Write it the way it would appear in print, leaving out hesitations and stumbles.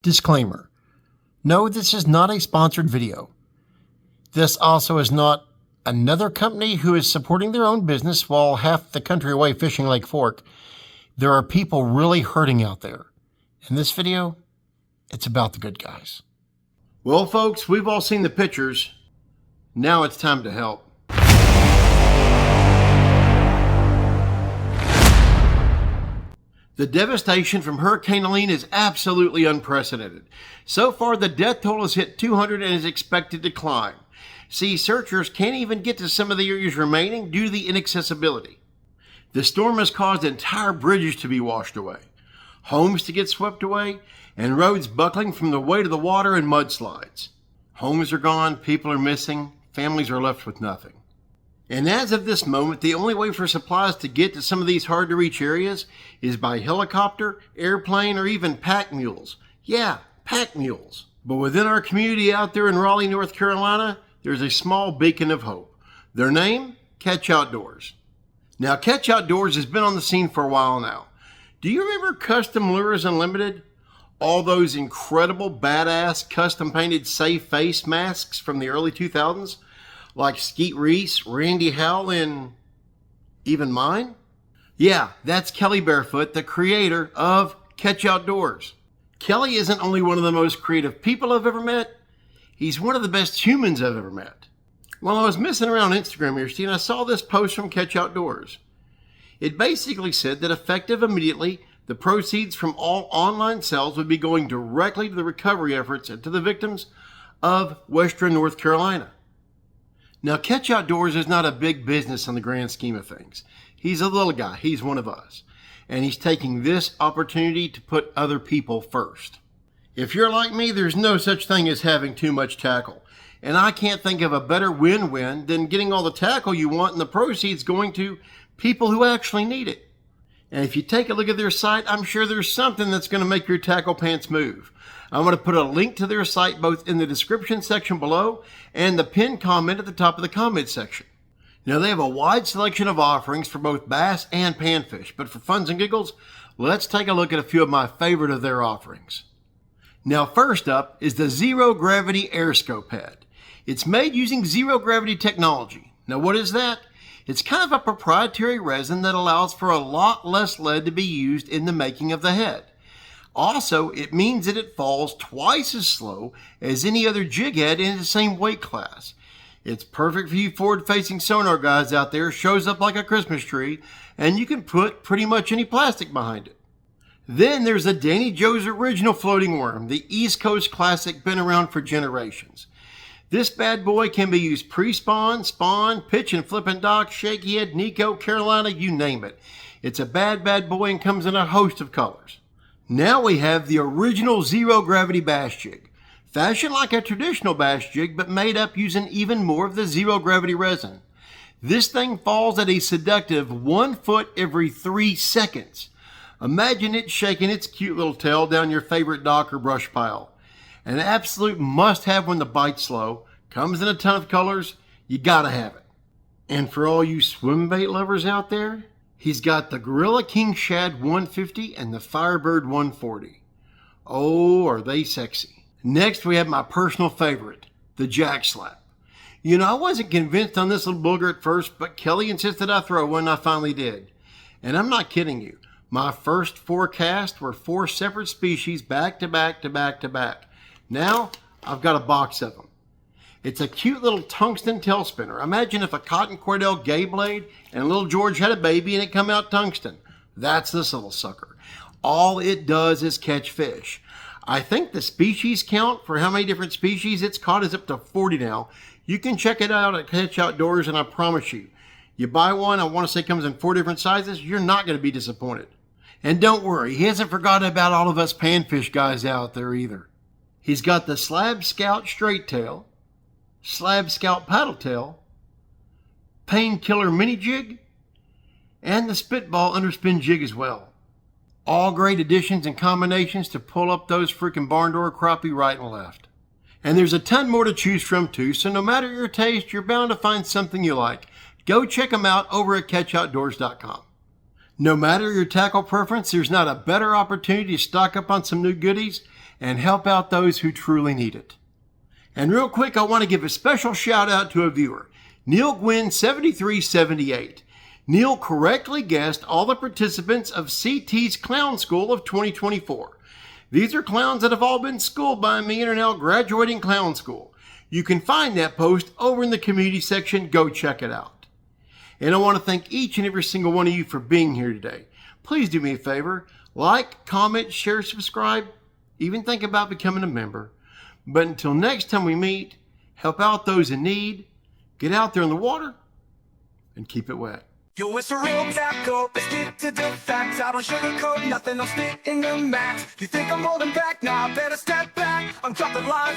Disclaimer. No, this is not a sponsored video. This also is not another company who is supporting their own business while half the country away fishing Lake Fork. There are people really hurting out there. In this video, it's about the good guys. Well, folks, we've all seen the pictures. Now it's time to help. The devastation from Hurricane Helene is absolutely unprecedented. So far, the death toll has hit 200 and is expected to climb. See, searchers can't even get to some of the areas remaining due to the inaccessibility. The storm has caused entire bridges to be washed away, homes to get swept away, and roads buckling from the weight of the water and mudslides. Homes are gone, people are missing, families are left with nothing. And as of this moment, the only way for supplies to get to some of these hard-to-reach areas is by helicopter, airplane, or even pack mules. Yeah, pack mules. But within our community out there in Raleigh, North Carolina, there's a small beacon of hope. Their name? Catch Outdoors. Now, Catch Outdoors has been on the scene for a while now. Do you remember Custom Lures Unlimited? All those incredible, badass, custom-painted safe face masks from the early 2000s? Like Skeet Reese, Randy Howell, and even mine? Yeah, that's Kelly Barefoot, the creator of Catch Outdoors. Kelly isn't only one of the most creative people I've ever met, he's one of the best humans I've ever met. While I was messing around Instagram yesterday, I saw this post from Catch Outdoors. It basically said that effective immediately, the proceeds from all online sales would be going directly to the recovery efforts and to the victims of Western North Carolina. Now, Catch Outdoors is not a big business in the grand scheme of things. He's a little guy. He's one of us. And he's taking this opportunity to put other people first. If you're like me, there's no such thing as having too much tackle. And I can't think of a better win-win than getting all the tackle you want and the proceeds going to people who actually need it. And if you take a look at their site, I'm sure there's something that's going to make your tackle pants move. I'm going to put a link to their site both in the description section below and the pinned comment at the top of the comment section. Now, they have a wide selection of offerings for both bass and panfish, but for funs and giggles, let's take a look at a few of my favorite of their offerings. Now, first up is the Zero Gravity Air Scope Head. It's made using zero gravity technology. Now, what is that? It's kind of a proprietary resin that allows for a lot less lead to be used in the making of the head. Also, it means that it falls twice as slow as any other jig head in the same weight class. It's perfect for you forward-facing sonar guys out there, shows up like a Christmas tree, and you can put pretty much any plastic behind it. Then there's the Danny Joe's Original Floating Worm, the East Coast classic, been around for generations. This bad boy can be used pre-spawn, spawn, pitch and flip and dock, shaky head, Nico, Carolina, you name it. It's a bad boy and comes in a host of colors. Now we have the original zero gravity bass jig. Fashioned like a traditional bass jig, but made up using even more of the zero gravity resin. This thing falls at a seductive 1 foot every 3 seconds. Imagine it shaking its cute little tail down your favorite dock or brush pile. An absolute must-have when the bite's slow. Comes in a ton of colors. You gotta have it. And for all you swim bait lovers out there, he's got the Gorilla King Shad 150 and the Firebird 140. Oh, are they sexy. Next, we have my personal favorite, the Jack Slap. You know, I wasn't convinced on this little booger at first, but Kelly insisted I throw one and I finally did. And I'm not kidding you. My first 4 casts were 4 separate species back to back to back to back. Now, I've got a box of them. It's a cute little tungsten tail spinner. Imagine if a Cotton Cordell gay blade and little George had a baby and it come out tungsten. That's this little sucker. All it does is catch fish. I think the species count for how many different species it's caught is up to 40 now. You can check it out at Catch Outdoors, and I promise you, you buy one, I want to say it comes in 4 different sizes, you're not going to be disappointed. And don't worry, he hasn't forgotten about all of us panfish guys out there either. He's got the Slab Scout Straight Tail, Slab Scout Paddle Tail, Painkiller Mini Jig, and the Spitball Underspin Jig as well. All great additions and combinations to pull up those freaking barn door crappie right and left. And there's a ton more to choose from too, so no matter your taste, you're bound to find something you like. Go check them out over at catchoutdoors.com. No matter your tackle preference, there's not a better opportunity to stock up on some new goodies and help out those who truly need it. And real quick, I want to give a special shout out to a viewer, Neil Gwynn 7378. Neil correctly guessed all the participants of CT's Clown School of 2024. These are clowns that have all been schooled by me and are now graduating clown school. You can find that post over in the community section. Go check it out. And I want to thank each and every single one of you for being here today. Please do me a favor, like, comment, share, subscribe, even think about becoming a member. But until next time we meet, help out those in need, get out there in the water, and keep it wet. Yo, it's a real tackle, let's get to the facts. I don't sugarcoat nothing, I'm spitting the max. You think I'm holding back? Nah, I better step back. I'm dropping lines.